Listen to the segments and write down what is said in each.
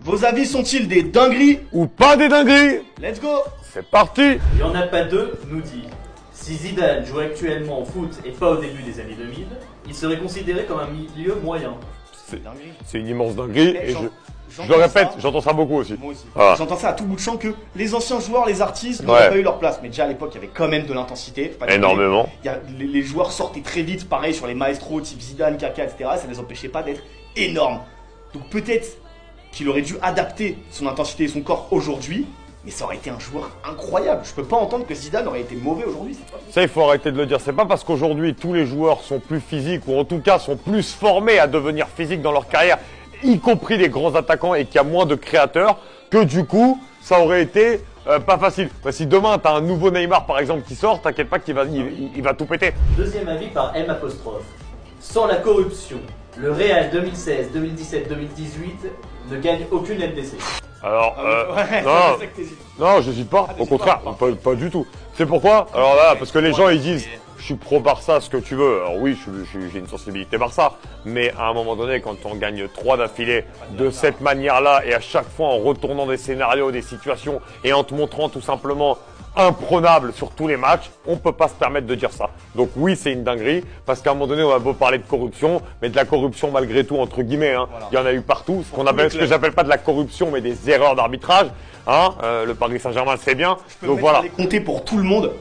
Vos avis sont-ils des dingueries ou pas des dingueries? Let's go. C'est parti. Il n'y en a pas deux, nous dit. Si Zidane joue actuellement au foot et pas au début des années 2000, il serait considéré comme un milieu moyen. C'est une immense dinguerie Eh, et je le répète, j'entends ça beaucoup aussi. Moi aussi. Voilà. J'entends ça à tout bout de champ que les anciens joueurs, les artistes n'auraient pas eu leur place. Mais déjà à l'époque, il y avait quand même de l'intensité. Pas de Énormément. Il y a, les joueurs sortaient très vite, pareil sur les maestros type Zidane, Kaka, etc. Ça ne les empêchait pas d'être énormes. Donc peut-être qu'il aurait dû adapter son intensité et son corps aujourd'hui, mais ça aurait été un joueur incroyable. Je peux pas entendre que Zidane aurait été mauvais aujourd'hui. Ça, il faut arrêter de le dire. C'est pas parce qu'aujourd'hui tous les joueurs sont plus physiques ou en tout cas sont plus formés à devenir physiques dans leur carrière, y compris les grands attaquants, et qu'il y a moins de créateurs, que du coup, ça aurait été pas facile. Si demain, tu as un nouveau Neymar, par exemple, qui sort, t'inquiète pas qu'il va, il va tout péter. Deuxième avis par M'. Sans la corruption, le Real 2016, 2017, 2018 ne gagne aucune LDC. Alors, non, non, j'hésite pas. Au contraire, pas du tout. C'est pourquoi? Alors là, parce que les gens, ils disent, je suis pro Barça, ce que tu veux. Alors oui, j'ai une sensibilité Barça. Mais à un moment donné, quand on gagne 3 d'affilée de cette manière-là, et à chaque fois en retournant des scénarios, des situations, et en te montrant tout simplement imprenable sur tous les matchs, on peut pas se permettre de dire ça. Donc oui, c'est une dinguerie, parce qu'à un moment donné, on va beau parler de corruption, mais de la corruption malgré tout, entre guillemets, hein. Voilà. Il y en a eu partout, ce que j'appelle pas de la corruption, mais des erreurs d'arbitrage. Hein, le Paris Saint-Germain le sait bien. Donc voilà. Je peux compter pour tout le monde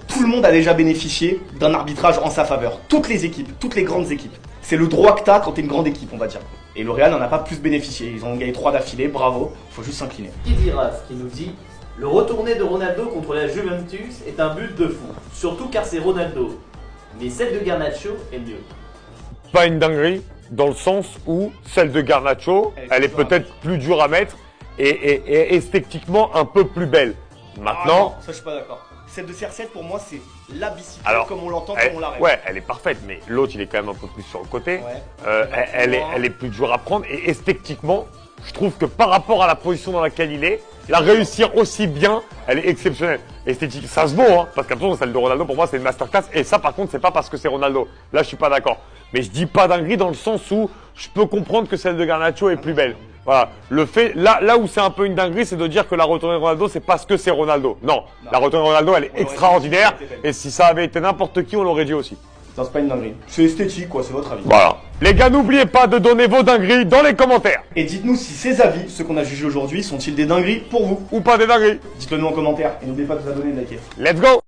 a déjà bénéficié d'un arbitrage en sa faveur. Toutes les équipes, toutes les grandes équipes. C'est le droit que t'as quand t'es une grande équipe, on va dire. Et le Real n'en a pas plus bénéficié. Ils ont gagné 3 d'affilée, bravo. Faut juste s'incliner. Qui dira ce qui nous dit: le retourné de Ronaldo contre la Juventus est un but de fou, surtout car c'est Ronaldo. Mais celle de Garnacho est mieux. Pas une dinguerie, dans le sens où celle de Garnacho, elle est peut-être plus dure à mettre et esthétiquement un peu plus belle. Maintenant, non, ça je suis pas d'accord. Celle de CR7 pour moi c'est la bicyclette. Alors, comme on l'entend, comme on la rêve. Ouais, elle est parfaite, mais l'autre il est quand même un peu plus sur le côté. Ouais. Elle est plus dure à prendre et esthétiquement, je trouve que par rapport à la position dans laquelle il est, la réussir aussi bien, elle est exceptionnelle. Esthétique, ça se vaut, hein, parce qu'attention, celle de Ronaldo, pour moi, c'est une masterclass. Et ça, par contre, c'est pas parce que c'est Ronaldo. Là, je suis pas d'accord. Mais je dis pas dinguerie dans le sens où je peux comprendre que celle de Garnacho est plus belle. Voilà. Le fait, là où c'est un peu une dinguerie, c'est de dire que la retournée de Ronaldo, c'est parce que c'est Ronaldo. Non. La retournée de Ronaldo, elle est extraordinaire. Et si ça avait été n'importe qui, on l'aurait dit aussi. Non, c'est pas une dinguerie. C'est esthétique, quoi, c'est votre avis. Voilà. Les gars, n'oubliez pas de donner vos dingueries dans les commentaires. Et dites-nous si ces avis, ceux qu'on a jugés aujourd'hui, sont-ils des dingueries pour vous? Ou pas des dingueries. Dites-le nous en commentaire. Et n'oubliez pas de vous abonner et de liker. Let's go!